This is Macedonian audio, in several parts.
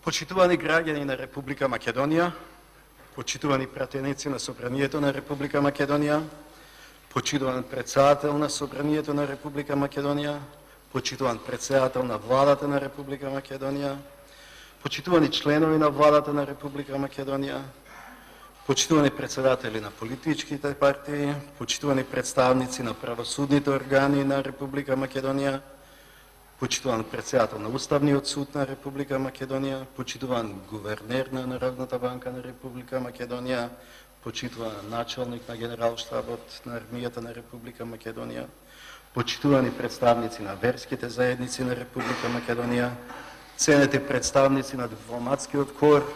Почитувани граѓани на Република Македонија, почитувани пратеници на Собранието на Република Македонија, почитуван председател на Собранието на Република Македонија, почитуван председател на Владата на Република Македонија, почитувани членови на Владата на Република Македонија, почитувани председатели на политичките партии, почитувани представници на правосудните органи на Република Македонија, почитуван председател на Уставниот суд на Република Македонија, почитуван гувернер на Народната банка на Република Македонија, почитуван началник на Генералштабот на армијата на Република Македонија, почитувани представници на верските заедници на Република Македонија, ценети представници на дипломатскиот кор,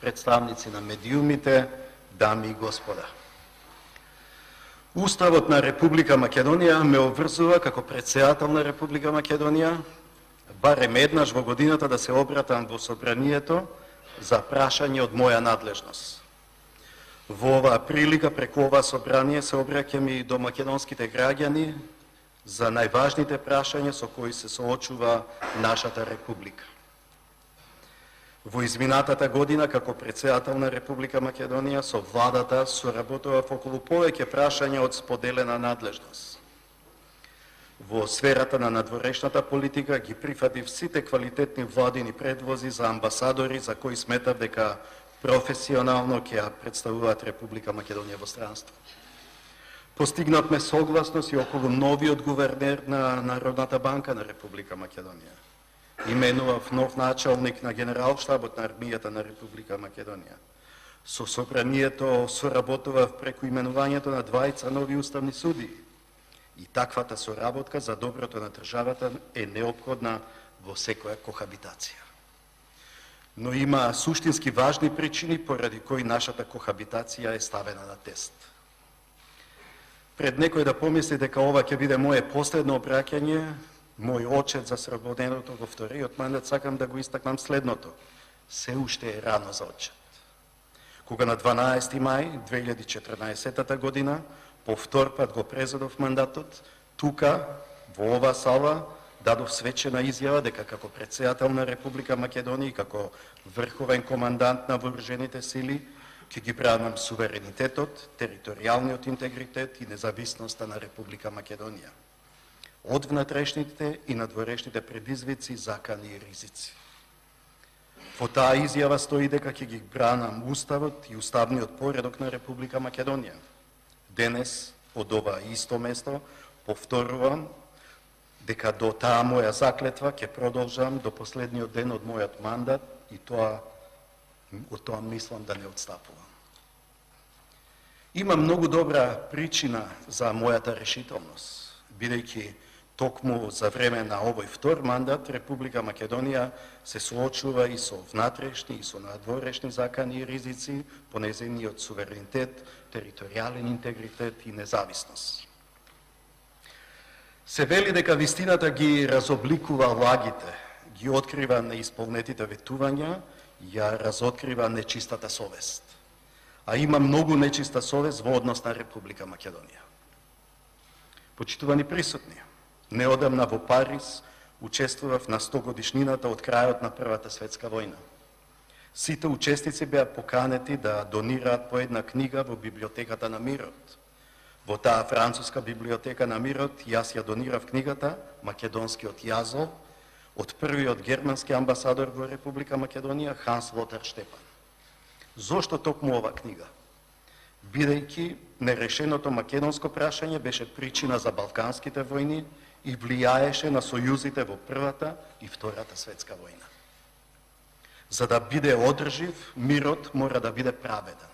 представници на медиумите, дами и господа. Уставот на Република Македонија ме обврзува како председател на Република Македонија барем еднаш во годината да се обратам во Собранието за прашање од моја надлежност. Во оваа прилика преку ова собрание се обраќам и до македонските граѓани за најважните прашања со кои се соочува нашата република. Во изминатата година, како председател на Република Македонија, со владата соработував околу повеќе прашања од споделена надлежност. Во сферата на надворешната политика ги прифатив сите квалитетни владини предвози за амбасадори за кои сметав дека професионално ќе ја представуваат Република Македонија во странство. Постигнавме согласност и околу новиот гувернер на Народната банка на Република Македонија. Именував нов началник на Генералштабот на армијата на Република Македонија. Со Собранието соработував преку именувањето на двајца нови уставни судии. И таквата соработка за доброто на државата е неопходна во секоја кохабитација. Но има суштински важни причини поради кои нашата кохабитација е ставена на тест. Пред некој да помисли дека ова ќе биде моје последно обраќање, мој очет за сработеното во вториот мандат, сакам да го истакнам следното. Се уште е рано за очет. Кога на 12 мај 2014 година по втор пат го презедов мандатот, тука, во ова сала, дадов свечена изјава дека како председател на Република Македонија и како врховен командант на вооружените сили ќе ги бранам суверенитетот, територијалниот интегритет и независноста на Република Македонија од внатрешните и надворешните предизвици, закани и ризици. Во таа изјава стои дека ќе ги бранам Уставот и уставниот поредок на Република Македонија. Денес, од ова исто место, повторувам дека до таа моја заклетва ќе продолжам до последниот ден од мојот мандат и од тоа мислам да не отстапувам. Има многу добра причина за мојата решителност, бидејќи токму за време на овој втор мандат Република Македонија се соочува и со внатрешни и со надворешни закани и ризици по нејзиниот суверенитет, територијален интегритет и независност. Се вели дека вистината ги разобликува лагите, ги открива неисполнетите ветувања, ја разоткрива нечистата совест. А има многу нечиста совест во однос на Република Македонија. Почитувани присутни, неодамна во Париз учествував на 100 годишнината од крајот на Првата светска војна. Сите учесници беа поканети да донираат по една книга во Библиотеката на мирот. Во таа француска библиотека на мирот јас ја донирав книгата Македонскиот јазол од првиот германски амбасадор во Република Македонија Ханс Лотар Штепан. Зошто токму ова книга? Бидејќи нерешеното македонско прашање беше причина за балканските војни и влијаеше на сојузите во Првата и Втората светска војна. За да биде одржив, мирот мора да биде праведен.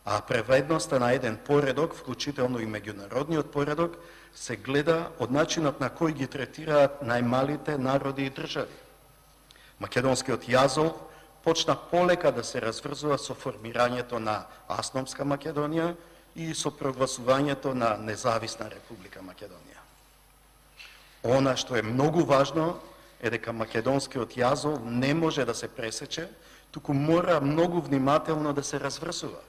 А праведноста на еден поредок, вклучително и меѓународниот поредок, се гледа од начинот на кој ги третираат најмалите народи и држави. Македонскиот јазол почна полека да се разврзува со формирањето на Автономска Македонија и со прогласувањето на независна Република Македонија. Она што е многу важно е дека македонскиот јазол не може да се пресече, туку мора многу внимателно да се разврзува,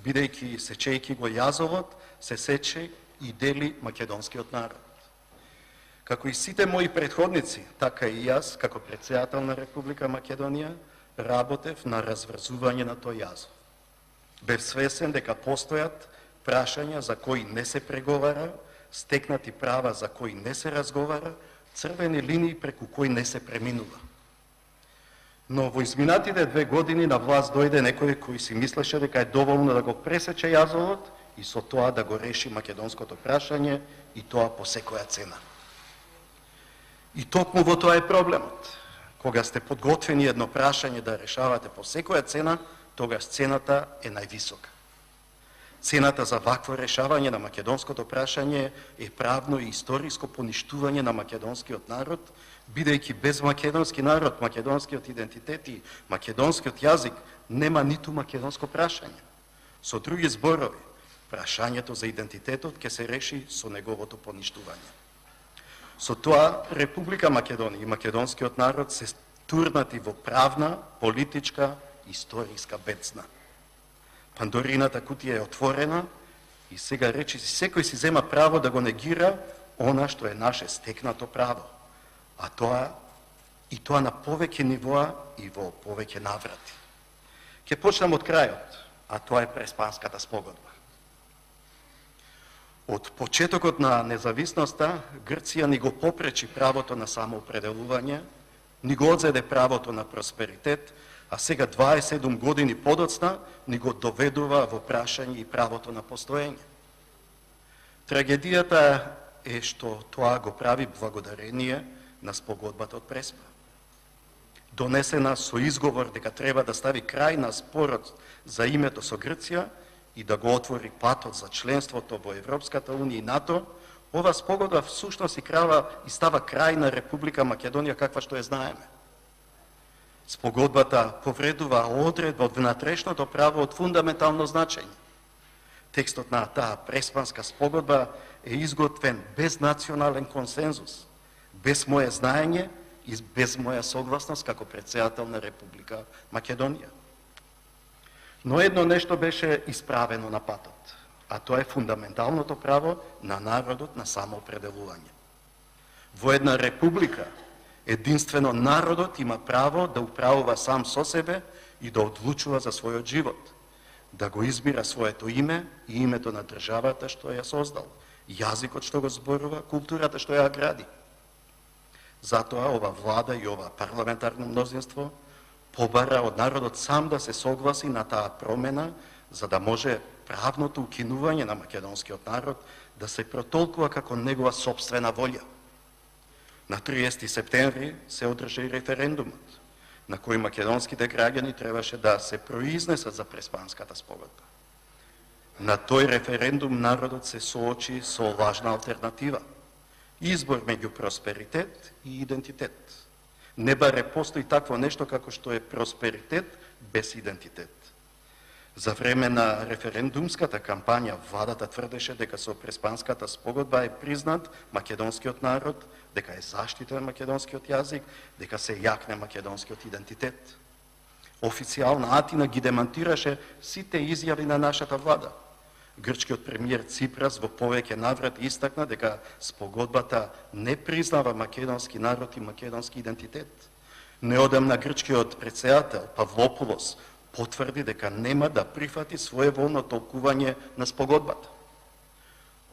бидејќи сечејќи го јазолот, се сече и дели македонскиот народ. Како и сите мои претходници, така и јас, како председател на Република Македонија, работев на разврзување на тој јазов. Бев свесен дека постојат прашања за кои не се преговара, стекнати права за кои не се разговара, црвени линии преку кои не се преминува. Но во изминатите 2 години на власт дојде некој кој си мислеше дека е доволно да го пресече јазовот и со тоа да го реши македонското прашање, и тоа по секоја цена. И токму во тоа е проблемот. Кога сте подготвени едно прашање да решавате по секоја цена, тогаш цената е највисока. Цената за вакво решавање на македонското прашање е правно и историско поништување на македонскиот народ, бидејќи без македонски народ, македонскиот идентитет и македонскиот јазик нема ниту македонско прашање. Со други зборови, прашањето за идентитетот ќе се реши со неговото поништување. Со тоа, Република Македонија и македонскиот народ се турнати во правна, политичка, историска бедзна. Пандорината кутија е отворена и сега речиси секој си зема право да го негира она што е наше стекнато право, а тоа на повеќе нивоа и во повеќе наврати. Ќе почнам од крајот, а тоа е Преспанската спогодба. Од почетокот на независноста, Грција ни го попречи правото на самоопределување, ни го одзеде правото на просперитет, а сега 27 години подоцна ни го доведува во прашање и правото на постоење. Трагедијата е што тоа го прави благодарение на спогодбата од Преспа. Донесена со изговор дека треба да стави крај на спорот за името со Грција и да го отвори патот за членството во Европската унија и НАТО, ова спогодба всушност и става крај на Република Македонија каква што ја знаеме. Спогодбата повредува одредба од внатрешното право од фундаментално значење. Текстот на таа Преспанска спогодба е изготвен без национален консензус, без моје знаење и без моја согласност како претседател на Република Македонија. Но едно нешто беше исправено на патот, а тоа е фундаменталното право на народот на самоопределување. Во една република, единствено народот има право да управува сам со себе и да одлучува за својот живот, да го избира своето име и името на државата што ја создал, јазикот што го зборува, културата што ја гради. Затоа ова влада и ова парламентарно мнозинство побара од народот сам да се согласи на таа промена, за да може правното укинување на македонскиот народ да се протолкува како негова сопствена волја. На 30 септември се одржа и референдумот, на кој македонските граѓани требаше да се произнесат за Преспанската спогодба. На тој референдум народот се соочи со важна алтернатива – избор меѓу просперитет и идентитет. Не баре постои такво нешто како што е просперитет без идентитет. За време на референдумската кампања владата тврдеше дека со Преспанската спогодба е признат македонскиот народ, дека е заштитен македонскиот јазик, дека се јакне македонскиот идентитет. Официјална Атина ги демантираше сите изјави на нашата влада. Грчкиот премиер Ципрас во повеќе наврати истакна дека спогодбата не признава македонски народ и македонски идентитет. Неодамна грчкиот претседател Павлопулос потврди дека нема да прифати своеволно толкување на спогодбата.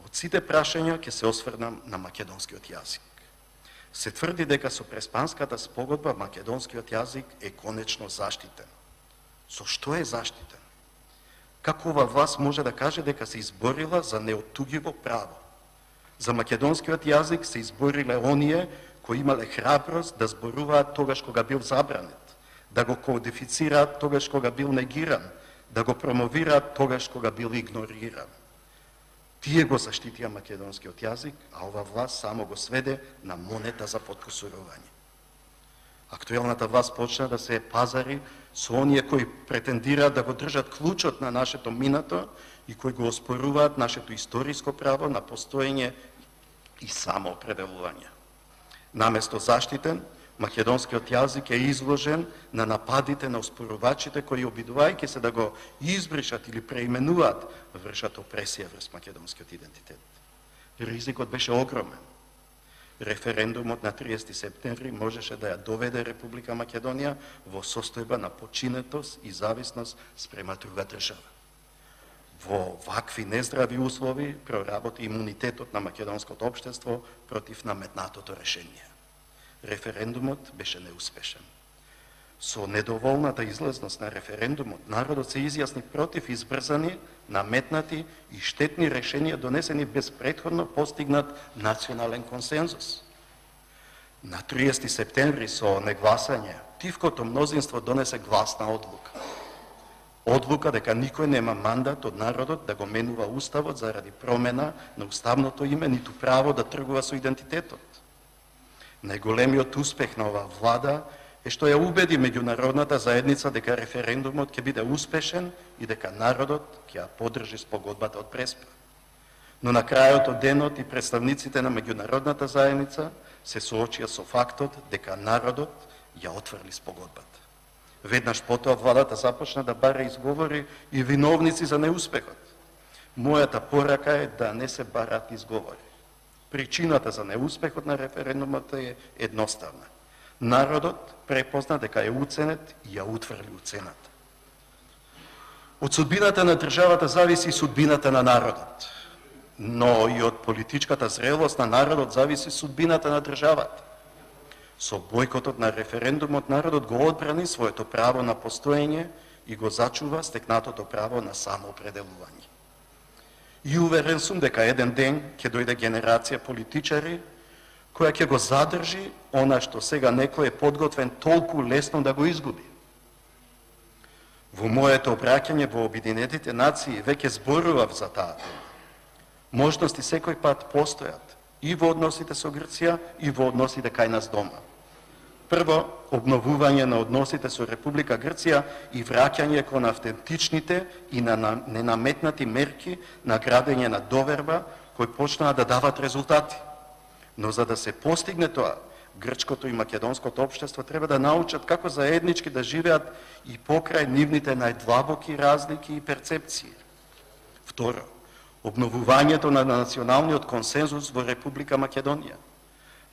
Од сите прашања ќе се осврнам на македонскиот јазик. Се тврди дека со Преспанската спогодба македонскиот јазик е конечно заштитен. Со што е заштитен? Како ова власт може да каже дека се изборила за неоттугиво право? За македонскиот јазик се избориле оние кои имале храброст да зборуваат тогаш кога бил забранет, да го кодифицираат тогаш кога бил негиран, да го промовираат тогаш кога бил игнориран. Тие го заштитија македонскиот јазик, а ова власт само го сведе на монета за подкусурување. Актуелната власт почна да се пазари со оние кои претендираат да го држат клучот на нашето минато и кои го оспоруваат нашето историско право на постоење и самоопределување. Наместо заштитен, македонскиот јазик е изложен на нападите на оспорувачите кои, обидувајќи се да го избришат или преименуваат, вршат опресија врз македонскиот идентитет. Ризикот беше огромен. Референдумот на 30 септември можеше да ја доведе Република Македонија во состојба на починетост и зависност спрема друга држава. Во вакви нездрави услови проработи имунитетот на македонското општество против наметнатото решение. Референдумот беше неуспешен. Со недоволната излезност на референдумот, народот се изјасни против избрзани, наметнати и штетни решенија донесени без претходно постигнат национален консензус. На 30 септември со негласање, тивкото мнозинство донесе гласна одлука. Одлука дека никој нема мандат од народот да го менува уставот заради промена на уставното име, ниту право да тргува со идентитетот. Најголемиот успех на оваа влада е што ја убеди меѓународната заедница дека референдумот ќе биде успешен и дека народот ќе ја поддржи спогодбата од Преспа. Но на крајот од денот и представниците на меѓународната заедница се соочија со фактот дека народот ја отврли спогодбата. Веднаш потоа владата започна да бара изговори и виновници за неуспехот. Мојата порака е да не се барат изговори. Причината за неуспехот на референдумот е едноставна. Народот препозна дека е уценет и ја утврли уцената. Од судбината на државата зависи судбината на народот, но и од политичката зрелост на народот зависи судбината на државата. Со бојкотот на референдумот народот го одбрани своето право на постоење и го зачува стекнатото право на самоопределување. И уверен сум дека еден ден ќе дојде генерација политичари која ќе го задржи она што сега некој е подготвен толку лесно да го изгуби. Во моето обраќање во Обединетите нации веќе зборував за таа тема. Можности секој пат постојат и во односите со Грција и во односите кај нас дома. Прво, обновување на односите со Република Грција и враќање кон автентичните и на ненаметнати мерки на градење на доверба кои почнаа да дават резултати. Но за да се постигне тоа, грчкото и македонското општество треба да научат како заеднички да живеат и покрај нивните најдлабоки разлики и перцепции. Второ, обновувањето на националниот консензус во Република Македонија.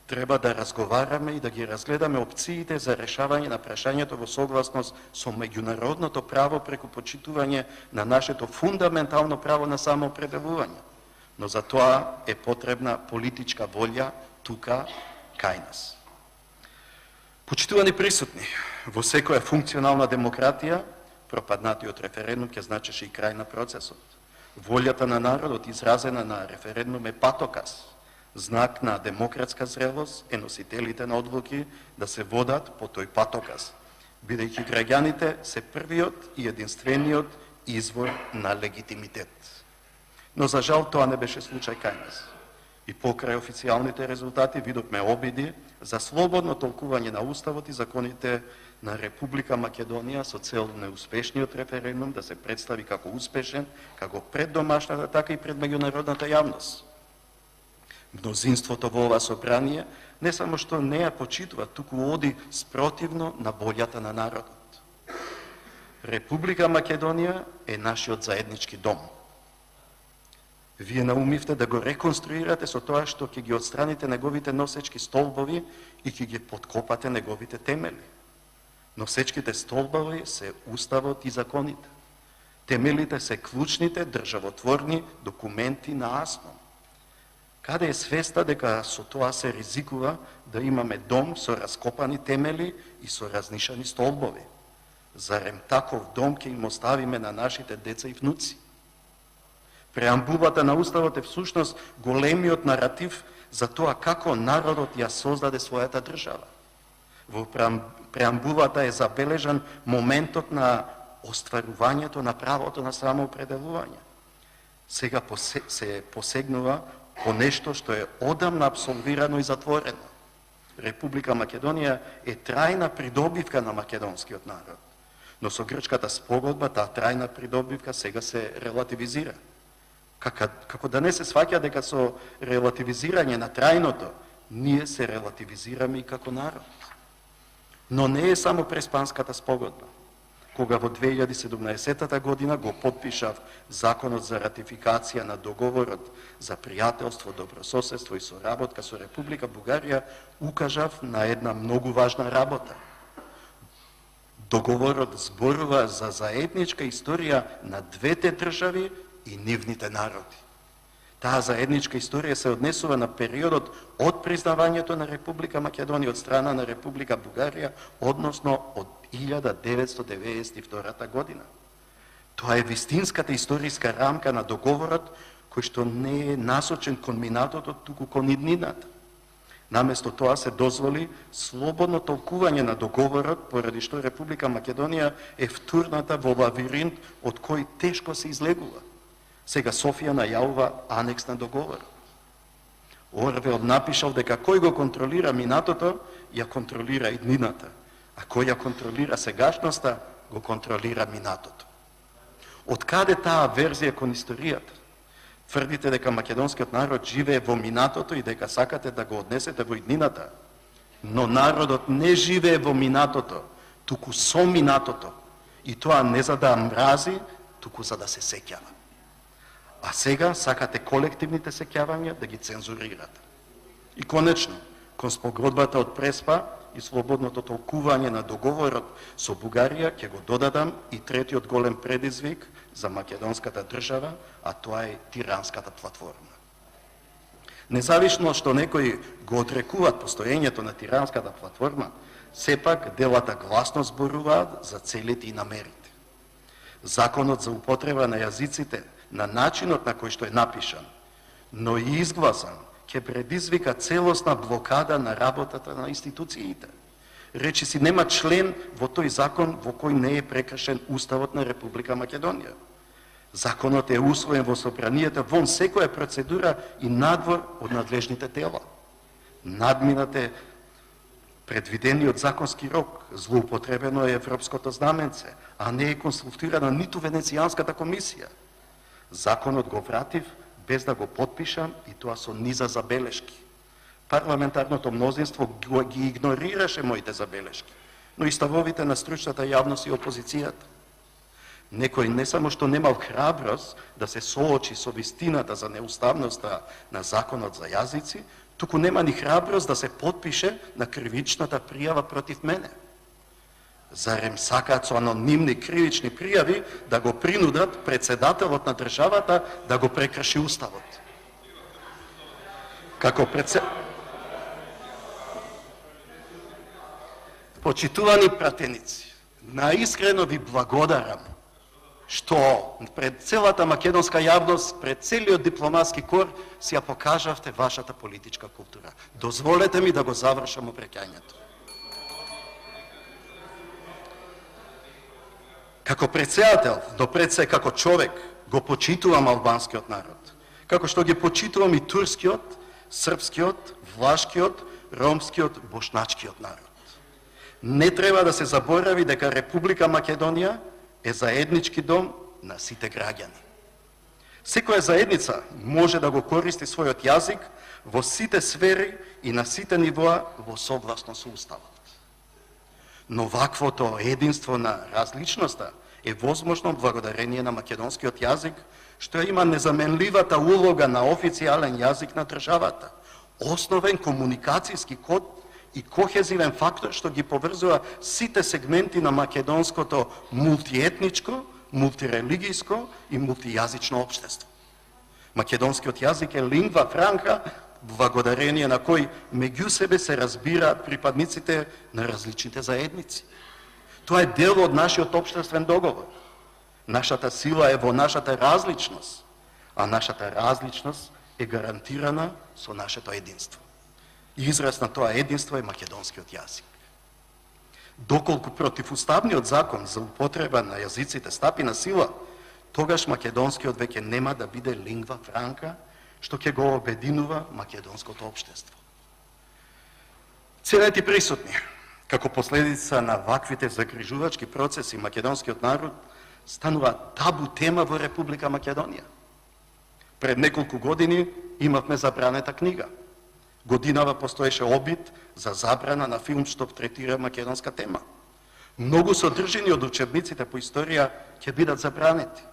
Треба да разговараме и да ги разгледаме опциите за решавање на прашањето во согласност со меѓународното право преку почитување на нашето фундаментално право на самоопределување. Но за тоа е потребна политичка волја тука кај нас. Почитувани присутни, во секоја функционална демократија, пропаднатиот референдум ќе значеше и крај на процесот. Волјата на народот изразена на референдум е патоказ, знак на демократска зрелост е носителите на одлуки да се водат по тој патоказ, бидејќи граѓаните се првиот и единствениот извор на легитимитет. Но за жал тоа не беше случај кај нас. И покрај официјалните резултати видовме обиди за слободно толкување на уставот и законите на Република Македонија со цел неуспешниот референдум да се представи како успешен, како пред домашната, така и пред меѓународната јавност. Мнозинството во ова собрание не само што не ја почитува, туку оди спротивно на волјата на народот. Република Македонија е нашиот заеднички дом. Вие наумивте да го реконструирате со тоа што ќе ги отстраните неговите носечки столбови и ќе ги подкопате неговите темели. Носечките столбови се уставот и законите. Темелите се клучните државотворни документи на АСНО. Каде е свеста дека со тоа се ризикува да имаме дом со раскопани темели и со разнишани столбови? Зарем таков дом ќе им оставиме на нашите деца и внуци? Преамбулата на Уставот е всушност големиот наратив за тоа како народот ја создаде својата држава. Во преамбулата е забележан моментот на остварувањето на правото на самоопределување. Сега се посегнува по нешто што е одамна абсолвирано и затворено. Република Македонија е трајна придобивка на македонскиот народ, но со грчката спогодба таа трајна придобивка сега се релативизира. Како да не се сваќа дека со релативизирање на трајното, ние се релативизираме и како народ. Но не е само Преспанската спогодба. кога во 2017 година го подпишав Законот за ратификација на договорот за пријателство, добрососедство и соработка со Република Бугарија, укажав на една многу важна работа. Договорот зборува за заедничка историја на двете држави и нивните народи. Таа заедничка историја се однесува на периодот од признавањето на Република Македонија од страна на Република Бугарија, односно од 1992 година. Тоа е вистинската историска рамка на договорот, кој што не е насочен кон минатото, туку кон иднината. Наместо тоа се дозволи слободно толкување на договорот, поради што Република Македонија е втурната во лавиринт од кој тешко се излегува. Сега Софија најавува анекс на договор. Орвел напишал дека кој го контролира минатото, ја контролира иднината, а кој ја контролира сегашноста, го контролира минатото. Од каде таа верзија кон историјата? Тврдите дека македонскиот народ живее во минатото и дека сакате да го однесете во иднината. Но народот не живее во минатото, туку со минатото. И тоа не за да мрази, туку за да се сеќава. А сега сакате колективните сеќавања да ги цензурирате. И конечно, кон спогодбата од Преспа и слободното толкување на договорот со Бугарија, ќе го додадам и третиот голем предизвик за македонската држава, а тоа е тиранската платформа. Независно што некои го отрекуваат постоењето на тиранската платформа, сепак делата гласно зборуваат за целите и намерите. Законот за употреба на јазиците на начинот на кој што е напишан, но и изгласан, ќе предизвика целосна блокада на работата на институциите. Речиси нема член во тој закон во кој не е прекршен Уставот на Република Македонија. Законот е усвоен во собранието вон секоја процедура и надвор од надлежните тела. Надминат е предвидениот законски рок, злоупотребено е европското знаменце, а не е консултирана ниту Венецијанската комисија. Законот го вратив без да го подпишам и тоа со низа забелешки. Парламентарното мнозинство ги игнорираше моите забелешки, но и ставовите на стручната јавност и опозицијата. Некој не само што немал храброст да се соочи со вистината за неуставноста на законот за јазици, туку нема ни храброст да се подпише на кривичната пријава против мене. Зарем сакаат со анонимни кривични пријави да го принудат председателот на државата да го прекрши Уставот. Почитувани пратеници, наискрено ви благодарам што пред целата македонска јавност, пред целиот дипломатски кор, си ја покажавте вашата политичка култура. Дозволете ми да го завршам обраќањето. Како председател, но пред се како човек, го почитувам албанскиот народ, како што ги почитувам и турскиот, српскиот, влашкиот, ромскиот, бошначкиот народ. Не треба да се заборави дека Република Македонија е заеднички дом на сите граѓани. Секоја заедница може да го користи својот јазик во сите сфери и на сите нивоа во согласно со Уставот. Но ваквото единство на различноста е возможно благодарение на македонскиот јазик, што има незаменливата улога на официјален јазик на државата, основен комуникацијски код и кохезивен фактор што ги поврзува сите сегменти на македонското мултиетничко, мултирелигијско и мултијазично општество. Македонскиот јазик е лингва франка, благодарение на кој меѓу себе се разбираат припадниците на различните заедници. Тоа е дел од нашиот општествен договор. Нашата сила е во нашата различност, а нашата различност е гарантирана со нашето единство. Израз на тоа единство е македонскиот јазик. Доколку противуставниот закон за употреба на јазиците стапи на сила, тогаш македонскиот веќе нема да биде лингва франка, што ќе го обединува македонското општество. Ценети присутни, како последица на ваквите загрижувачки процеси, македонскиот народ станува табу тема во Република Македонија. Пред неколку години имавме забранета книга. Годинава постоеше обид за забрана на филм што третира македонска тема. Многу содржини од учебниците по историја ќе бидат забранети.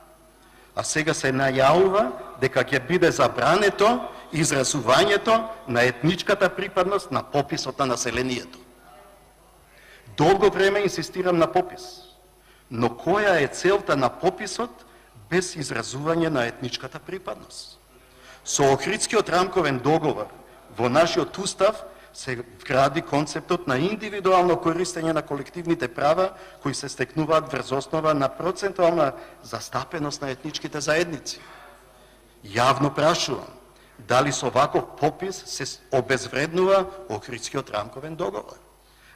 А сега се најавува дека ќе биде забрането изразувањето на етничката припадност на пописот на населението. Долго време инсистирам на попис, но која е целта на пописот без изразување на етничката припадност? Со Охридскиот рамковен договор во нашиот устав се вгради концептот на индивидуално користење на колективните права кои се стекнуваат врз основа на процентуална застапеност на етничките заедници. Јавно прашувам, дали со ваков попис се обезвреднува Охридскиот рамковен договор?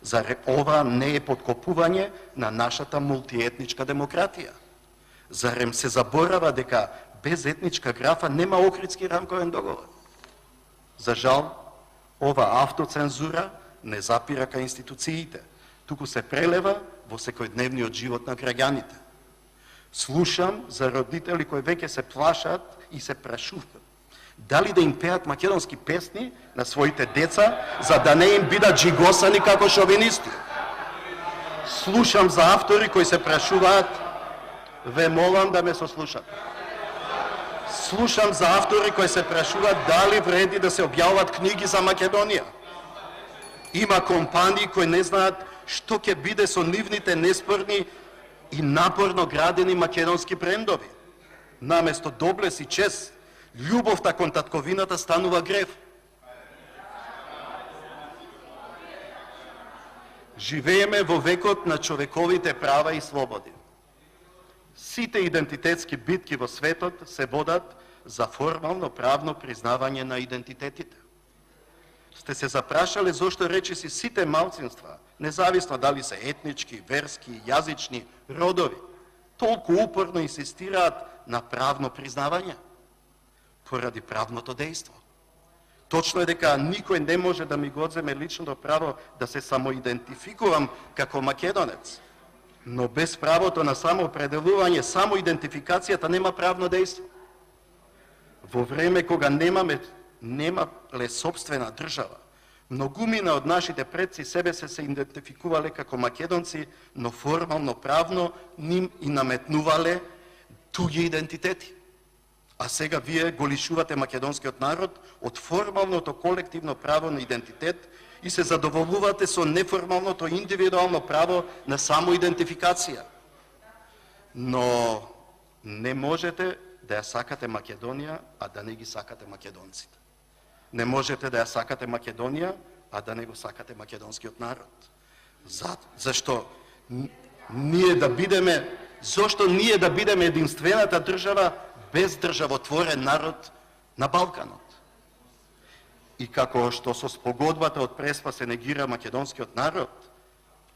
Зар ова не е подкопување на нашата мултиетничка демократија? Зарем се заборава дека без етничка графа нема Охридски рамковен договор? За жал, ова автоцензура не запира кај институциите, туку се прелева во секојдневниот живот на граѓаните. Слушам за родители кои веќе се плашат и се прашуваат дали да им пеат македонски песни на своите деца, за да не им бидат жигосани како шовинисти. Слушам за автори кои се прашуваат, ве молам да ме сослушат. Слушам за автори кои се прашуваат дали вреди да се објавуваат книги за Македонија. Има компании кои не знаат што ќе биде со нивните неспорни и напорно градени македонски брендови. Наместо доблес и чест, љубовта кон татковината станува грев. Живееме во векот на човековите права и слободи. Сите идентитетски битки во светот се водат за формално правно признавање на идентитетите. Сте се запрашале зошто речиси сите малцинства, независно дали се етнички, верски, јазични, родови, толку упорно инсистираат на правно признавање? Поради правното дејство. Точно е дека никој не може да ми го одземе личното право да се самоидентификувам како македонец, но без правото на самоопределување, самоидентификацијата нема правно дејство. Во време кога немале собствена држава, многумина од нашите предци себе се идентификувале како македонци, но формално правно ним и наметнувале туѓи идентитети. А сега вие го лишувате македонскиот народ од формалното колективно право на идентитет и се задоволувате со неформалното индивидуално право на самоидентификација. Но не можете да ја сакате Македонија, а да не ги сакате македонците. Не можете да ја сакате Македонија, а да не го сакате македонскиот народ. Зашто ние да бидеме единствената држава без државотворен народ на Балканот. И како што со спогодбата од Преспа се негира македонскиот народ,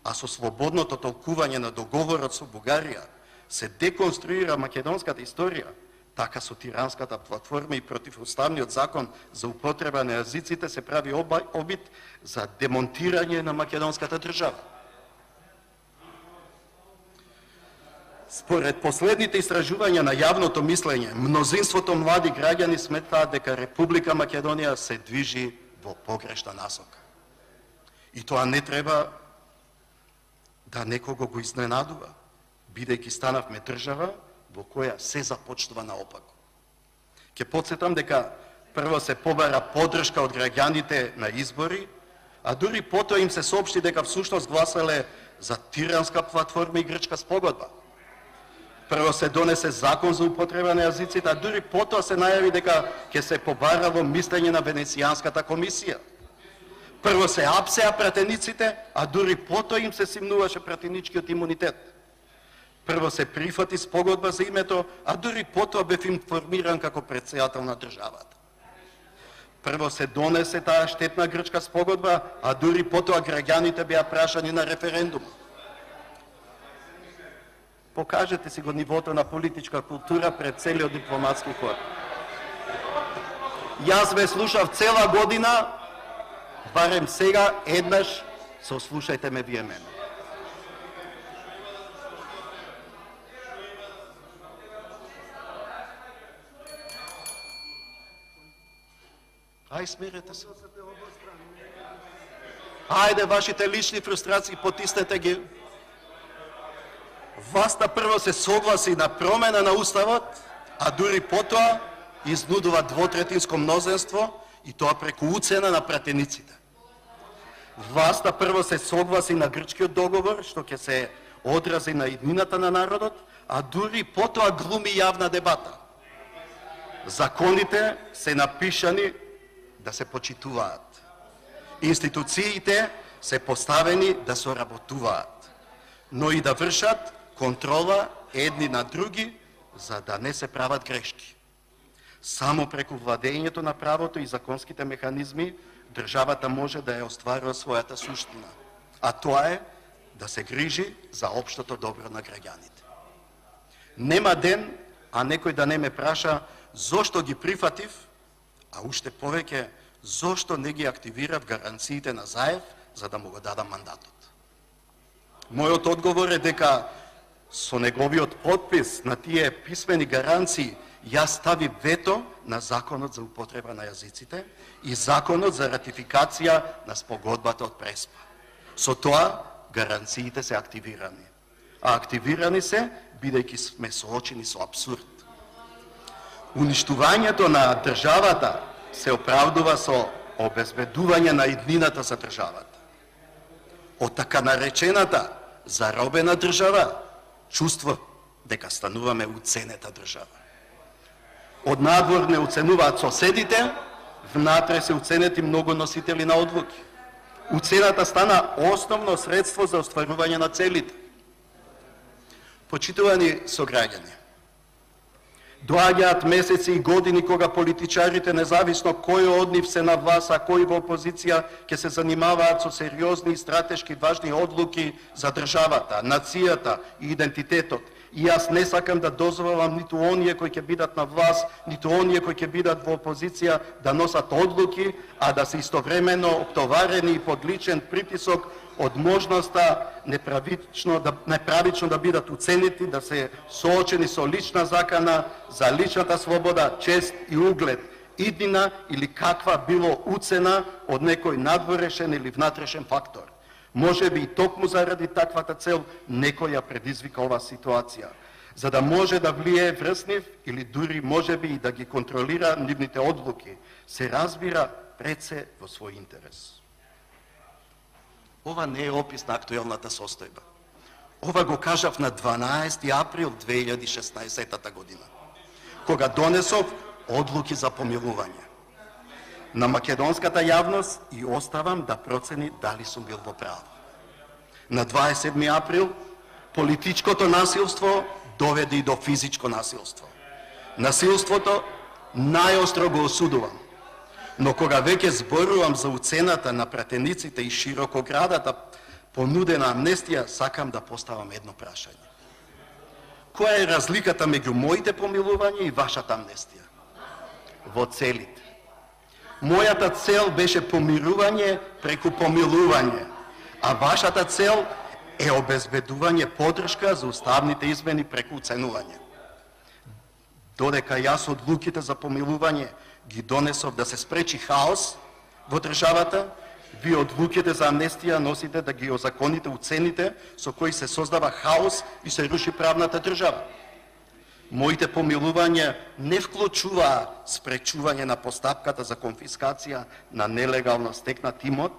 а со слободното толкување на договорот со Бугарија се деконструира македонската историја, така со тиранската платформа и противуставниот закон за употреба на јазиците се прави обид за демонтирање на македонската држава. Според последните истражувања на јавното мислење, мнозинството млади граѓани сметаат дека Република Македонија се движи во погрешна насока. И тоа не треба да некого го изненадува, бидејќи станавме држава во која се започнува наопако. Ќе потсетам дека прво се побара поддршка од граѓаните на избори, а дури потоа им се соопшти дека всушност гласале за тиранска платформа и грчка спогодба. Прво се донесе закон за употреба на јазиците, а дури потоа се најави дека ќе се побарало мислење на Венецијанската комисија. Прво се апсеа пратениците, а дури потоа им се симнуваше пратеничкиот имунитет. Прво се прифати спогодба за името, а дури потоа бев информиран како претседател на државата. Прво се донесе таа штетна грчка спогодба, а дури потоа граѓаните беа прашани на референдум. Покажете си го нивото на политичка култура пред целиот дипломатски хор. Јас ве слушав цела година, барем сега еднаш сослушајте ме вие мене. Ај, смирете се. Ајде, вашите лични фрустрации, потиснете ги. власта прво се согласи на промена на уставот, а дури потоа изнудува двотретинско мнозинство и тоа преку уцена на пратениците. Власта прво се согласи на грчкиот договор, што ќе се одрази на иднината на народот, а дури потоа глуми јавна дебата. Законите се напишани да се почитуваат. Институциите се поставени да соработуваат, но и да вршат контрола едни на други, за да не се прават грешки. Само преку владењето на правото и законските механизми државата може да ја остварува својата суштина, а тоа е да се грижи за општото добро на граѓаните. Нема ден, а некој да не ме праша зошто ги прифатив, а уште повеќе зошто не ги активирав гаранциите на Заев за да му го дадам мандатот. Мојот одговор е дека со неговиот подпис на тие писмени гаранции јас стави вето на Законот за употреба на јазиците и Законот за ратификација на спогодбата од Преспа. Со тоа гаранциите се активирани. А активирани се бидејќи сме соочени со абсурд. Уништувањето на државата се оправдува со обезбедување на иднината за државата. Од така наречената заробена држава чувство дека стануваме уценета држава. Од надвор не уценуваат соседите, внатре се уценети многу носители на одлуки. Уцената стана основно средство за остварување на целите. Почитувани сограѓани, доаѓаат месеци и години кога политичарите, независно кој од нив се на власт, а кој во опозиција, ќе се занимаваат со сериозни и стратешки важни одлуки за државата, нацијата и идентитетот. И јас не сакам да дозволам ниту оние кои ќе бидат на власт, ниту оние кои ќе бидат во опозиција да носат одлуки, а да се истовремено оптоварени и под личен притисок од можноста неправично да бидат уценети, да се соочени со лична закана за личната слобода, чест и углед, иднина или каква било уцена од некој надворешен или внатрешен фактор. Може би и токму заради таквата цел некој ја предизвика оваа ситуација, за да може да влие врз нив или дури може би и да ги контролира нивните одлуки, се разбира пред се во свој интерес. Ова не е опис на актуелната состојба. Ова го кажав на 12 април 2016 година, кога донесов одлуки за помилување. На македонската јавност и оставам да процени дали сум бил во право. На 27 април политичкото насилство доведе и до физичко насилство. Насилството најостро го осудувам. Но кога веќе зборувам за уцената на пратениците и широкоградата понудена амнестија, сакам да поставам едно прашање. Која е разликата меѓу моите помилувања и вашата амнестија? Во целите. Мојата цел беше помирување преку помилување, а вашата цел е обезбедување поддршка за уставните измени преку уценување. Додека јас одлуките за помилување ги донесов да се спречи хаос во државата, вие одлуките за амнестија носите да ги озаконите уцените со кои се создава хаос и се руши правната држава. Моите помилувања не вклучуваа спречување на постапката за конфискација на нелегално стекнат имот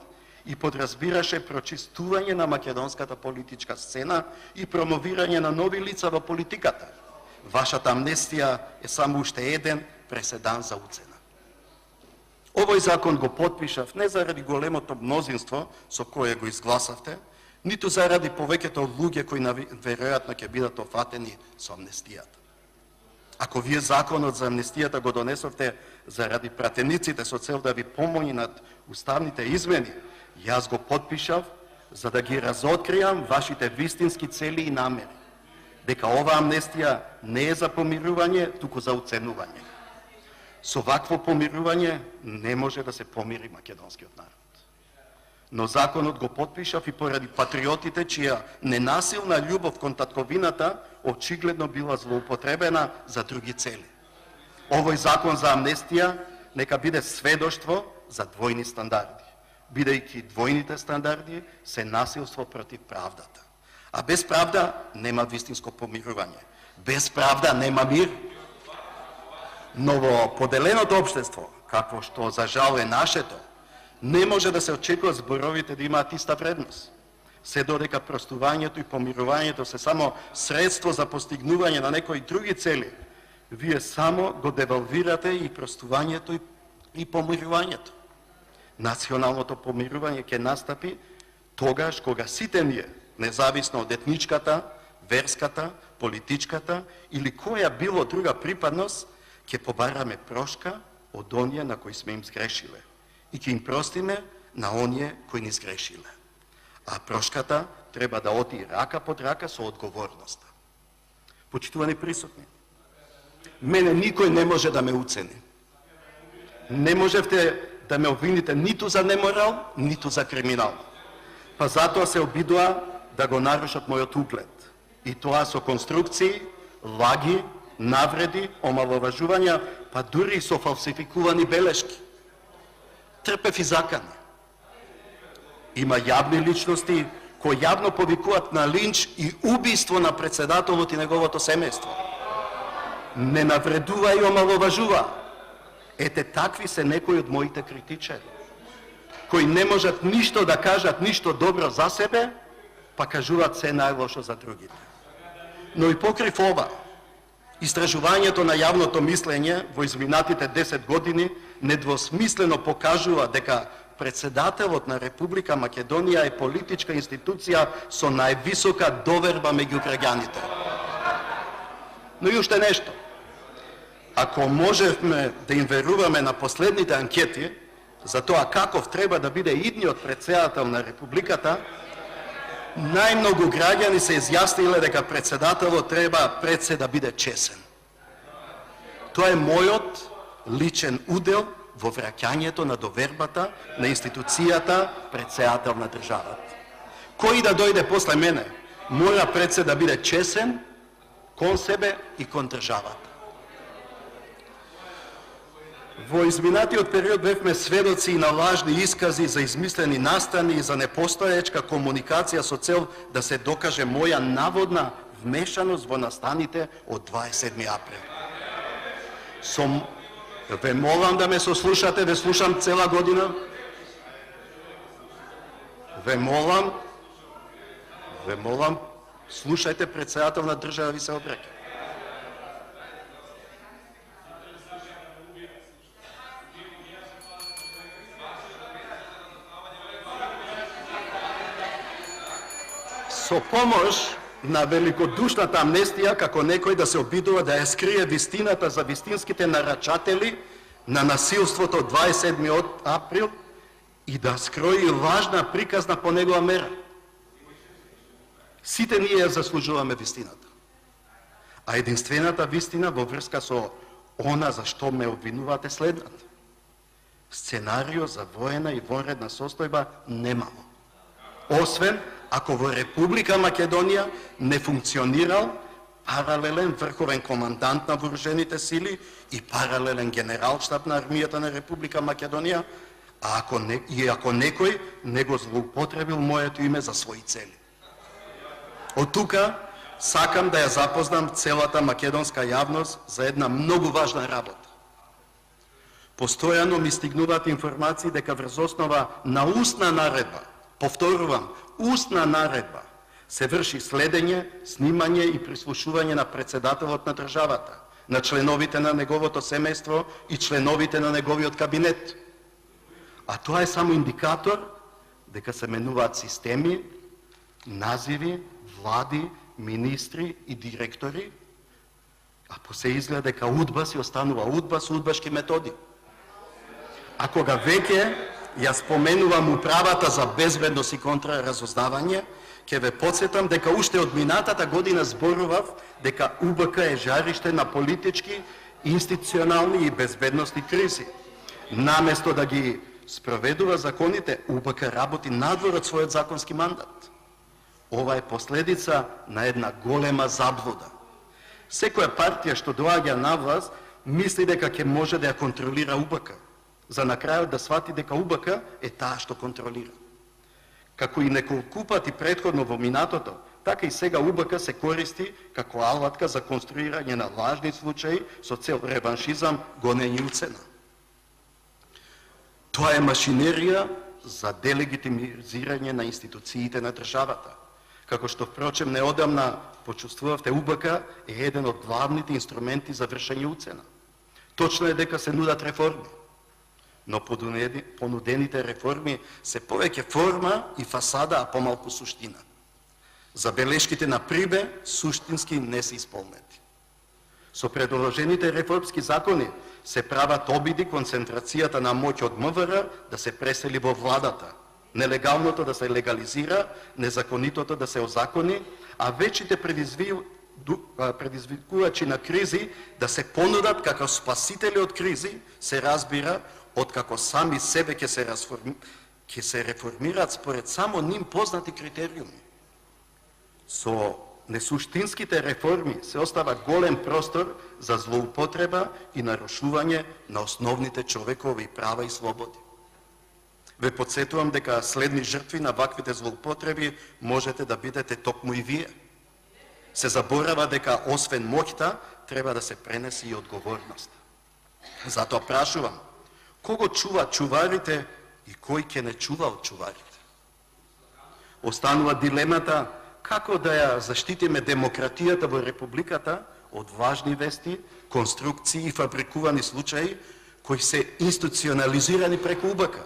и подразбираше прочистување на македонската политичка сцена и промовирање на нови лица во политиката. Вашата амнестија е само уште еден преседан за уцена. Овој закон го потпишав не заради големото мнозинство со кое го изгласавте, ниту заради повеќето луѓе кои веројатно ќе бидат офатени со амнестијата. Ако вие законот за амнестијата го донесовте заради пратениците со цел да ви помогне над уставните измени, јас го потпишав за да ги разоткријам вашите вистински цели и намери. Дека ова амнестија не е за помирување, туку за уценување. Со вакво помирување не може да се помири македонскиот народ. Но законот го потпишав и поради патриотите чија ненасилна љубов кон татковината очигледно била злоупотребена за други цели. Овој закон за амнестија нека биде сведоштво за двојни стандарди, бидејќи двојните стандарди се насилство против правдата. А без правда нема вистинско помирување. Без правда нема мир. Но во поделеното општество, какво што за жал е нашето, не може да се очекува зборовите да имаат иста вредност. Се додека простувањето и помирувањето се само средство за постигнување на некои други цели, вие само го девалвирате и простувањето и помирувањето. Националното помирување ќе настапи тогаш кога сите ние, независно од етничката, верската, политичката или која било друга припадност, ќе побараме прошка од оние на кои сме им сгрешиле и ќе им простиме на оние кои ни сгрешиле. А прошката треба да оди рака под рака со одговорноста. Почитувани присутни, мене никој не може да ме уцени. Не можевте да ме обвините ниту за неморал, ниту за криминал. Па затоа се обидува да го нарушат мојот углед. И тоа со конструкции, лаги, навреди, омаловажувања, па дури со фалсификувани белешки. Трпев и закани. Има јавни личности кои јавно повикуваат на линч и убиство на председателот и неговото семејство. Не навредува и омаловажува. Ете, такви се некои од моите критичари, кои не можат ништо да кажат, ништо добро за себе, па кажуваат се најлошо за другите. Но и покрив ова, истражувањето на јавното мислење во изминатите 10 години недвосмислено покажува дека председателот на Република Македонија е политичка институција со највисока доверба меѓу граѓаните. Но и уште нешто. Ако можевме да им веруваме на последните анкети за тоа каков треба да биде идниот председател на Републиката, најмногу граѓани се изјасниле дека председателот треба пред се да биде чесен. Тоа е мојот личен удел во враќањето на довербата на институцијата председател на државата. Кој да дојде после мене, мора пред се да биде чесен кон себе и кон државата. Во изминатиот период бевме сведоци и на лажни искази за измислени настани и за непостоечка комуникација со цел да се докаже моја наводна вмешаност во настаните од 27. април. Ве молам да ме сослушате, ве слушам цела година. Ве молам, слушајте, председател на држава ви се обраќа. Со помош на великодушната амнестија, како некој да се обидува да ја скрие вистината за вистинските нарачатели на насилството од 27. април и да скрои лажна приказна по негова мера. Сите ние ја заслужуваме вистината. А единствената вистина во врска со она за што ме обвинувате следната. Сценарио за воена и вонредна состојба немало. Освен ако во Република Македонија не функционирал паралелен врховен командант на вооружените сили и паралелен генералштаб на армијата на Република Македонија, ако некој не го злоупотребил моето име за своји цели. Од тука сакам да ја запознам целата македонска јавност за една многу важна работа. Постојано ми стигнуваат информации дека врз основа на устна наредба, повторувам, устна наредба, се врши следење, снимање и прислушување на председателот на државата, на членовите на неговото семејство и членовите на неговиот кабинет. А тоа е само индикатор дека се менуваат системи, називи, влади, министри и директори, а се изгледа дека УДБА си останува УДБА со удбашки методи. А кога веќе ја споменувам управата за безбедност и контраразузнавање, ќе ве потсетам дека уште од минатата година зборував дека УБК е жариште на политички, институционални и безбедностни кризи. Наместо да ги спроведува законите, УБК работи надвор од својот законски мандат. Ова е последица на една голема заблуда. Секоја партија што доаѓа на власт мисли дека ќе може да ја контролира УБК, за на крајот да свати дека УБК е таа што контролира. Како и неколку пати претходно во минатото, така и сега УБК се користи како алатка за конструирање на лажни случаи со цел реваншизам, гонење и уцена. Тоа е машинерија за делегитимизирање на институциите на државата. Како што, впрочем, неодамна почувствувавте, УБК е еден од главните инструменти за вршење уцена. Точно е дека се нудат реформи, но понудените реформи се повеќе форма и фасада, а помалку суштина. Забелешките на прибе суштински не се исполнети. Со предложените реформски закони се прават обиди концентрацијата на моќ од МВР да се пресели во владата, нелегалното да се легализира, незаконитото да се озакони, а вечите предизвикувачи на кризи да се понудат како спасители од кризи, се разбира, откако сами себе ќе се реформираат според само ним познати критериуми. Со несуштинските реформи се остава голем простор за злоупотреба и нарушување на основните човекови права и слободи. Ве подсетувам дека следни жртви на ваквите злоупотреби можете да бидете токму и вие. Се заборава дека освен моќта треба да се пренесе и одговорност. Затоа прашувам, кого чува чуварите и кој ќе не чува од чуварите? Останува дилемата како да ја заштитиме демократијата во републиката од важни вести, конструкции и фабрикувани случаи кои се институционализирани преку УБК.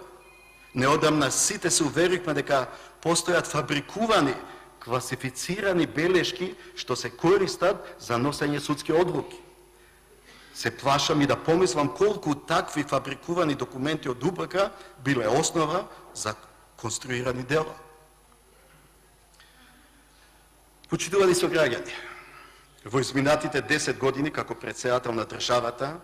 Неодамна сите се уверивме дека постојат фабрикувани, класифицирани белешки што се користат за носење судски одлуки. Се плашам и да помислам колку такви фабрикувани документи од УБК биле основа за конструирани дела. Почитувани сограѓани, во изминатите 10 години како претседател на државата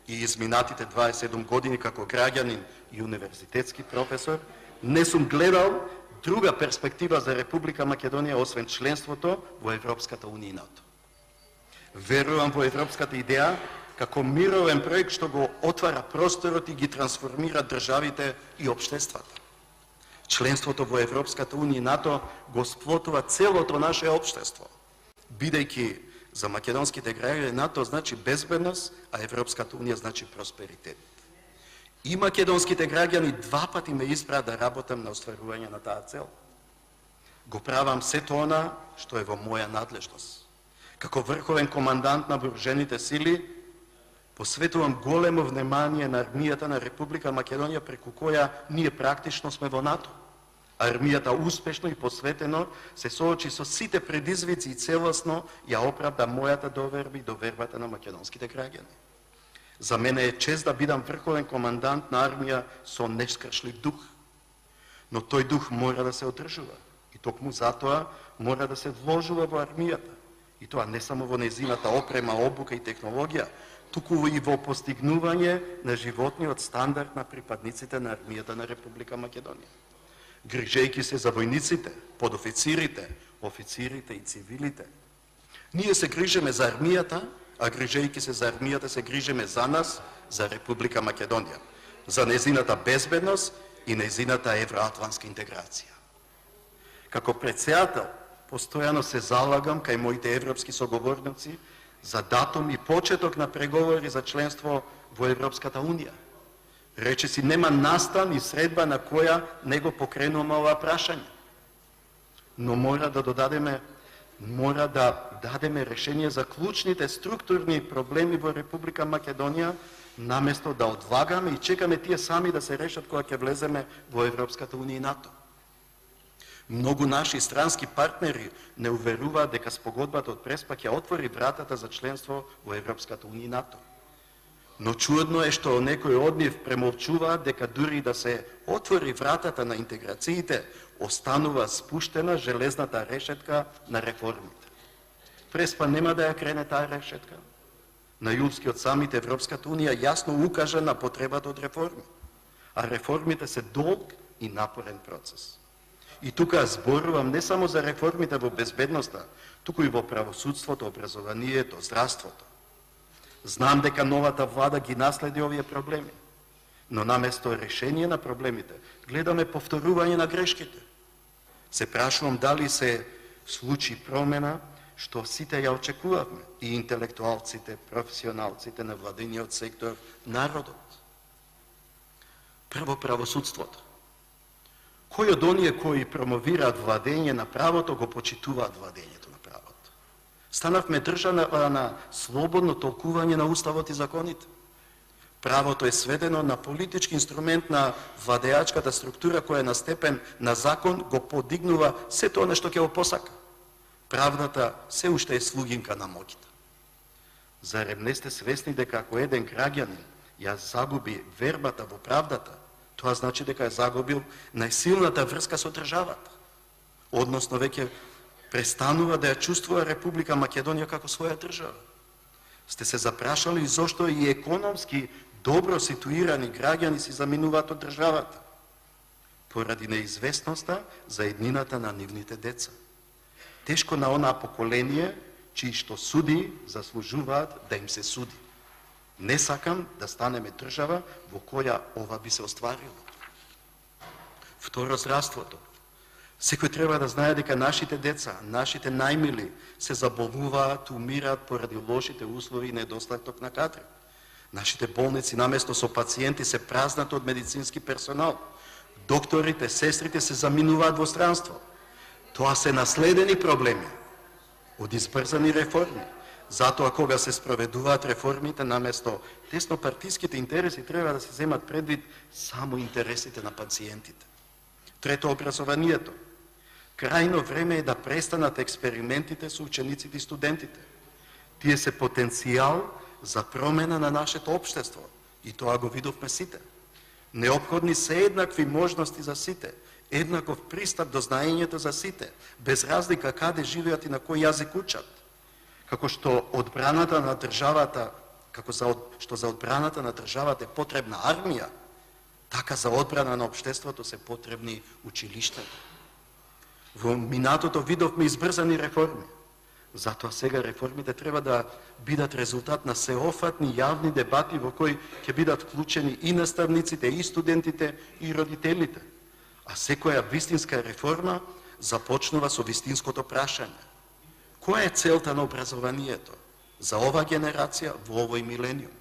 и изминатите 27 години како граѓанин и универзитетски професор, не сум гледал друга перспектива за Република Македонија освен членството во Европската унија и НАТО. Верувам во европската идеја како мировен проект што го отвара просторот и ги трансформира државите и општествата. Членството во Европската унија и НАТО го сплотува целото наше општество, бидејќи за македонските граѓани НАТО значи безбедност, а Европската унија значи просперитет. И македонските граѓани два пати ме избраа да работам на остварување на таа цел. Го правам сето она што е во моја надлежност. Како врховен командант на вооружените сили, посветувам големо внимание на армијата на Република Македонија, преку која ние практично сме во НАТО. Армијата успешно и посветено се соочи со сите предизвици и целосно ја оправда мојата доверба и довербата на македонските граѓани. За мене е чест да бидам врховен командант на армија со нескршлив дух. Но тој дух мора да се одржува. И токму затоа мора да се вложува во армијата. И тоа не само во нејзината опрема, обука и технологија, туку и во постигнување на животниот стандард на припадниците на армијата на Република Македонија. Грижејќи се за војниците, подофицирите, официрите и цивилите. Ние се грижиме за армијата, а грижејќи се за армијата се грижиме за нас, за Република Македонија, за нејзината безбедност и нејзината евроатлантска интеграција. Како претседател, постојано се залагам кај моите европски соговорници за датум и почеток на преговори за членство во Европската унија. Речиси нема настан и средба на која не го покренуваме ова прашање. Но мора да дадеме решение за клучните структурни проблеми во Република Македонија, наместо да одлагаме и чекаме тие сами да се решат кога ќе влеземе во Европската унија и НАТО. Многу наши странски партнери не уверуваат дека спогодбата од Преспа ќе отвори вратата за членство во Европската унија и НАТО. Но чудно е што некои од нив премолчуваат дека дури да се отвори вратата на интеграциите, останува спуштена железната решетка на реформите. Преспа нема да ја крене таа решетка. На јулскиот самит Европската унија јасно укажа на потребата од реформи, а реформите се долг и напорен процес. И тука зборувам не само за реформите во безбедноста, туку и во правосудството, образованието, здравството. Знам дека новата влада ги наследи овие проблеми, но наместо решение на проблемите, гледаме повторување на грешките. Се прашувам дали се случи промена што сите ја очекувавме, и интелектуалците, професионалците на владиниот сектор, народот. Прво, правосудството. Кој од оние кои промовираат владење на правото го почитуваат владењето на правото? Станавме држава на слободно толкување на уставот и законите. Правото е сведено на политички инструмент на владеачката структура која на степен на закон го подигнува сето она што ќе го посака. Правдата се уште е слугинка на моќта. Зарем не сте свесни дека ако еден граѓанин ја загуби вербата во правдата, тоа значи дека е загубил најсилната врска со државата. Односно веќе престанува да ја чувствува Република Македонија како своја држава. Сте се запрашали зошто и економски добро ситуирани граѓани си заминуваат од државата? Поради неизвестноста за еднината на нивните деца. Тешко на онаа поколение, чии што суди заслужуваат да им се суди. Не сакам да станеме држава во која ова би се остварило. Второ, здравството. Секој треба да знае дека нашите деца, нашите најмили се заболнуваат, умираат поради лошите услови и недостаток на кадри. Нашите болници наместо со пациенти се празнат од медицински персонал. Докторите, сестрите се заминуваат во странство. Тоа се наследени проблеми од избрзани реформи. Затоа кога се спроведуваат реформите, наместо теснопартиските интереси треба да се земат предвид само интересите на пациентите. Трето, образованието. Крајно време е да престанат експериментите со учениците и студентите. Тие се потенцијал за промена на нашето општество и тоа го видовме сите. Неопходни се еднакви можности за сите, еднаков пристап до знаењето за сите, без разлика каде живеат и на кој јазик учат. Како што одбраната на државата, што за одбраната на државата е потребна армија, така за одбрана на општеството се потребни училиштата. Во минатото видовме избрзани реформи. Затоа сега реформите треба да бидат резултат на сеофатни јавни дебати во кои ќе бидат вклучени и наставниците, и студентите, и родителите. А секоја вистинска реформа започнува со вистинското прашање. Која е целта на образованието за оваа генерација во овој милениум?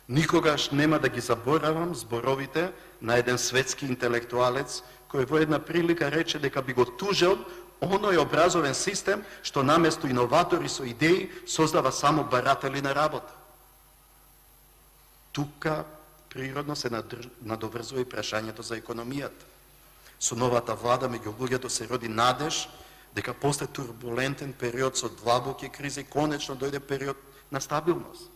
Никогаш нема да ги заборавам зборовите на еден светски интелектуалец кој во една прилика рече дека би го тужел оној образовен систем што наместо иноватори со идеи создава само баратели на работа. Тука природно се надоврзува и прашањето за економијата. Со новата влада меѓу луѓето се роди надеж дека после турбулентен период со длабоки кризи конечно дојде период на стабилност.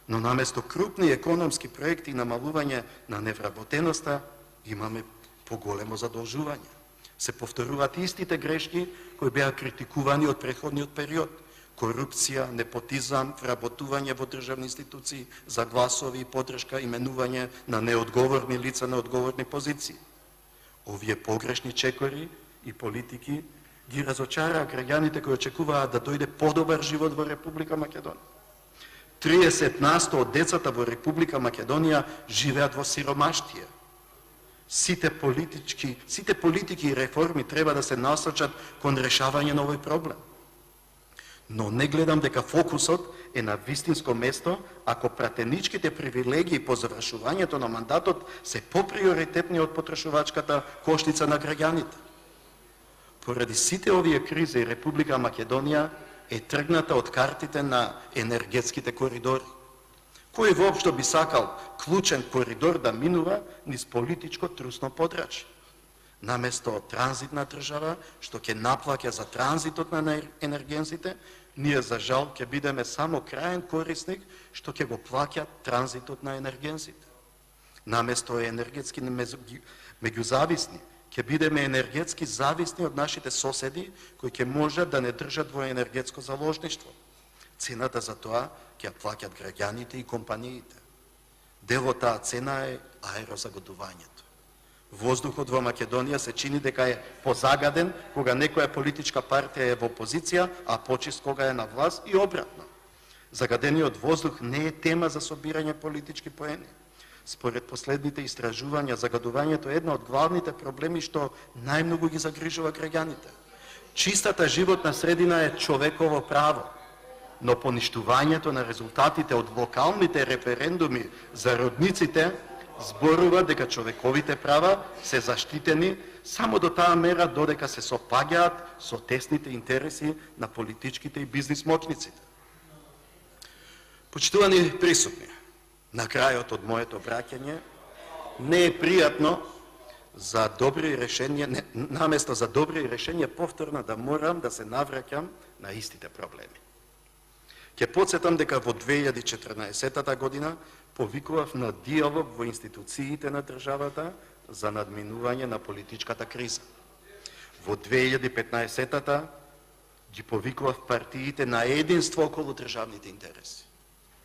Но наместо крупни економски проекти и намалување на невработеноста, имаме поголемо задолжување. Се повторуваат истите грешки кои беа критикувани од претходниот период. Корупција, непотизам, вработување во државни институции за гласови и поддршка, именување на неодговорни лица на одговорни позиции. Овие погрешни чекори и политики ги разочараа граѓаните кои очекуваат да дојде подобар живот во Република Македонија. 30% од децата во Република Македонија живеат во сиромаштија. Сите политики и реформи треба да се насочат кон решавање на овој проблем. Но не гледам дека фокусот е на вистинско место ако пратеничките привилегии по завршувањето на мандатот се поприоритетни од потрошувачката коштица на граѓаните. Поради сите овие кризи Република Македонија е тргната од картите на енергетските коридори. Кој воопшто би сакал клучен коридор да минува низ политичко трусно подрачје? Наместо транзитна држава, што ќе наплаќа за транзитот на енергенците, ние за жал ќе бидеме само крајен корисник, што ќе го плаќа транзитот на енергенците. Наместо енергетски меѓузависни, ќе бидеме енергетски зависни од нашите соседи, кои ќе можат да не држат во енергетско заложништво. Цената за тоа ќе ја плаќат граѓаните и компаниите. Дел од таа цена е аерозагадувањето. Воздухот во Македонија се чини дека е позагаден кога некоја политичка партија е во опозиција, а почист кога е на власт и обратно. Загадениот воздух не е тема за собирање политички поени. Според последните истражувања, загадувањето е една од главните проблеми што најмногу ги загрижува граѓаните. Чистата животна средина е човеково право, но поништувањето на резултатите од локалните референдуми за родниците зборува дека човековите права се заштитени само до таа мера додека се сопаѓаат со тесните интереси на политичките и бизнис мокниците. Почитувани присутни, на крајот од моето обраќање не е пријатно за добри решенија, наместо за добри решенија повторно да морам да се навраќам на истите проблеми. Ќе потсетам дека во 2014 година повикував на диалог во институциите на државата за надминување на политичката криза. Во 2015 ги повикував партиите на единство околу државните интереси.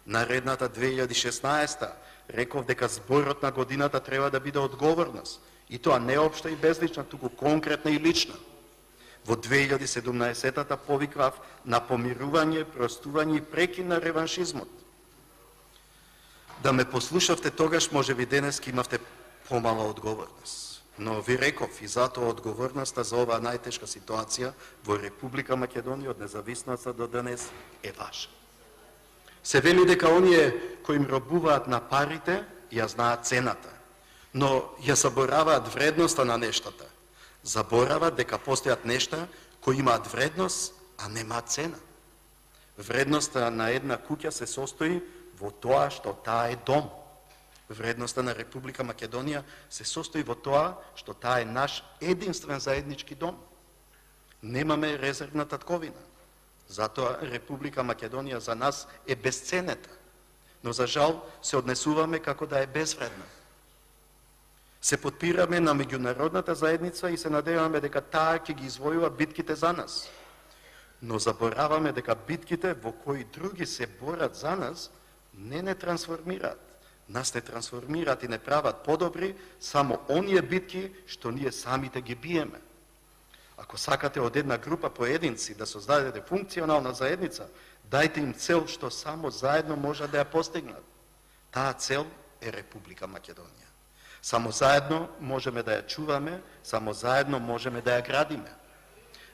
Наредната 2016 реков дека зборот на годината треба да биде одговорност, и тоа не општа и безлична, туку конкретна и лична. Во 2017 повиквав на помирување, простување и прекин на реваншизмот. Да ме послушавте тогаш, може би денес имавте помала одговорност. Но ви реков и затоа одговорноста за оваа најтешка ситуација во Република Македонија од независноста до денес е ваша. Се вели дека оние кои им робуваат на парите ја знаат цената, но ја забораваат вредноста на нештата. Заборават дека постојат нешта кои имаат вредност, а немаат цена. Вредноста на една куќа се состои во тоа што таа е дом. Вредноста на Република Македонија се состои во тоа што таа е наш единствен заеднички дом. Немаме резервна татковина. Затоа Република Македонија за нас е безценета, но за жал се однесуваме како да е безвредна. Се подпираме на меѓународната заедница и се надеваме дека таа ќе ги извојува битките за нас. Но забораваме дека битките во кои други се борат за нас не трансформираат. Нас не трансформираат и не прават подобри само оние битки што ние самите ги биеме. Ако сакате од една група поединци да создадете функционална заедница, дајте им цел што само заедно може да ја постигнат. Таа цел е Република Македонија. Само заедно можеме да ја чуваме, само заедно можеме да ја градиме.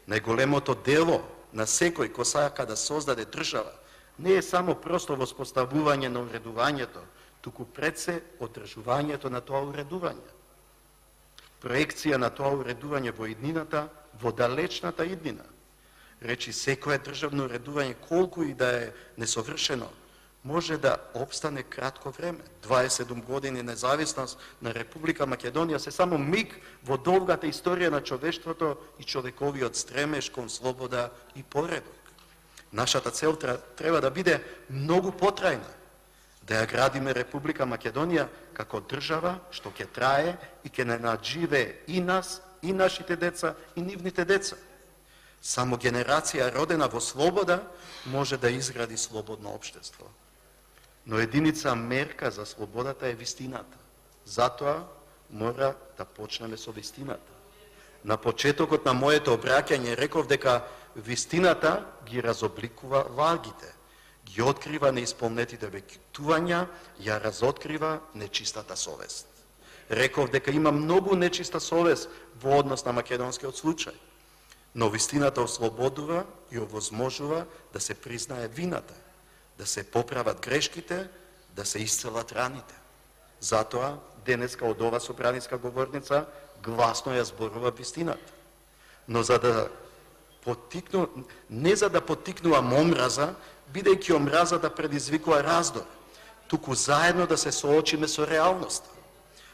Најголемото дело на секој кој сака да создаде држава не е само просто воспоставување на уредувањето, туку пред се одржувањето на тоа уредување. Проекција на тоа уредување во иднината, во далечната иднина. Речи, секое државно уредување, колку и да е несовршено, може да обстане кратко време. 27 години независност на Република Македонија се само миг во долгата историја на човештвото и човековиот стремеж кон слобода и поредок. Нашата цел треба да биде многу потрајна, да ја градиме Република Македонија како држава што ќе трае и ќе не надживее и нас, и нашите деца, и нивните деца. Само генерација родена во слобода може да изгради слободно општество. Но единица мерка за слободата е вистината. Затоа мора да почнеме со вистината. На почетокот на моето обраќање реков дека вистината ги разобликува лагите, ги открива неисполнетите ветувања, ја разоткрива нечистата совест. Реков дека има многу нечиста совест во однос на македонскиот случај, но вистината ослободува и овозможува да се признае вината, да се поправат грешките, да се исцелат раните. Затоа, денеска од ова собраниска говорница, гласно ја зборува вистината. Но не за да поттикнувам омраза, бидејќи омразата предизвикува раздор, туку заедно да се соочиме со реалноста.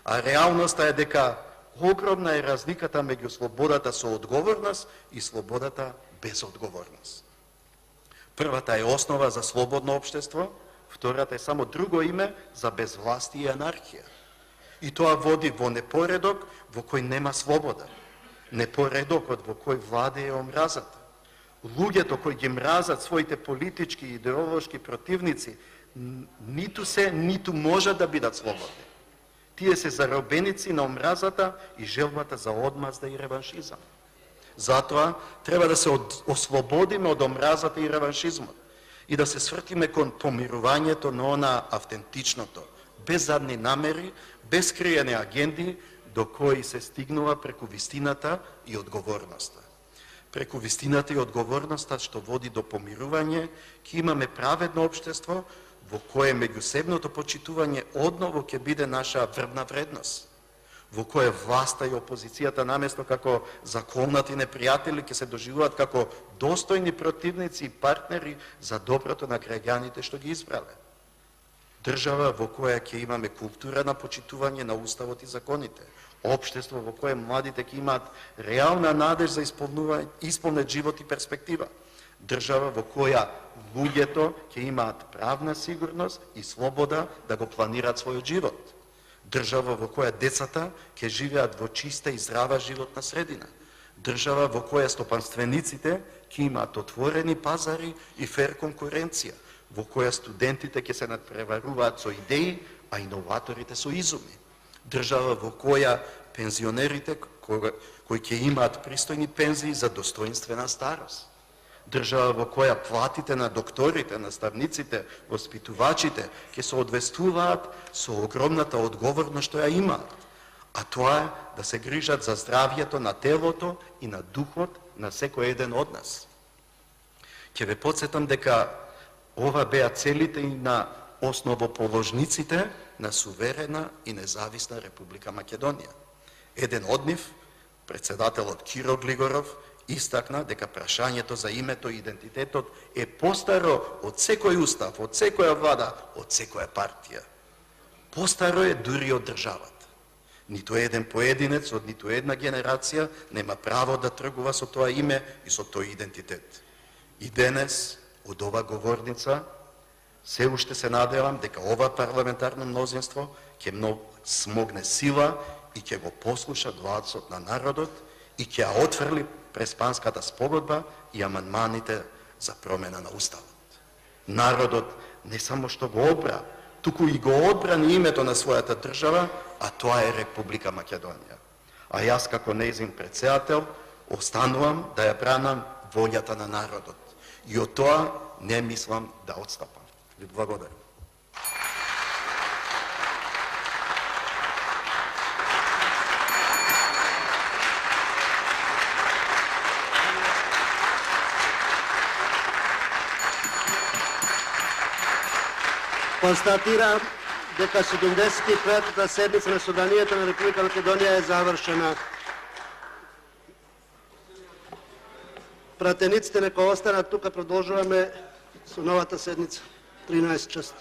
А реалноста е дека огромна е разликата меѓу слободата со одговорност и слободата без одговорност. Првата е основа за слободно општество, втората е само друго име за безвластие и анархија. И тоа води во непоредок во кој нема слобода, непоредокот во кој владее омразата. Луѓето кои ги мразат своите политички и идеолошки противници ниту се, ниту можат да бидат слободни. Тие се заробеници на омразата и желбата за одмазда и реваншизам. Затоа треба да се ослободиме од омразата и реваншизмот и да се свртиме кон помирувањето на она автентичното, без задни намери, без криени агенди, до кои се стигнува преку вистината и одговорноста. Преку вистината и одговорноста што води до помирување, ќе имаме праведно општество во кое меѓусебното почитување одново ќе биде наша врвна вредност, во кое власта и опозицијата наместо како заколнати непријатели ќе се доживуваат како достојни противници и партнери за доброто на граѓаните што ги избрале. Држава во која ќе имаме култура на почитување на уставот и законите, општество во кое младите ќе имаат реална надеж за исполнет живот и перспектива, држава во која луѓето ќе имаат правна сигурност и слобода да го планираат својот живот, држава во која децата ќе живеат во чиста и здрава животна средина, држава во која стопанствениците ќе имаат отворени пазари и фер конкуренција, во која студентите ќе се надпреваруваат со идеи, а иноваторите со изуми, држава во која пензионерите кои ќе имаат пристојни пензии за достоинствена старост, држава во која платите на докторите, наставниците, воспитувачите ќе се одвестуваат со огромната одговорност што ја имаат, а тоа е да се грижат за здравјето на телото и на духот на секој еден од нас. Ќе ве потсетам дека ова беа целите и на основоположниците на суверена и независна Република Македонија. Еден од нив, председателот Киро Глигоров, истакна дека прашањето за името и идентитетот е постаро од секој устав, од секоја влада, од секоја партија. Постаро е дури од државата. Ниту еден поединец од ниту една генерација нема право да тргува со тоа име и со тој идентитет. И денес, од ова говорница, се уште се надевам дека ова парламентарно мнозинство ќе смогне сила и ќе го послуша гласот на народот и ќе ја отфрли Преспанската спогодба и амандманите за промена на уставот. Народот не само што го одбра, туку и го одбрани името на својата држава, а тоа е Република Македонија. А јас како нејзин претседател останувам да ја бранам волјата на народот. И од тоа не мислам да отстапам. Ви благодарам. Констатирам дека 75-та седница на Собранието на Република Македонија е завршена. Пратениците нека останат тука, продолжуваме со новата седница. 13 часот.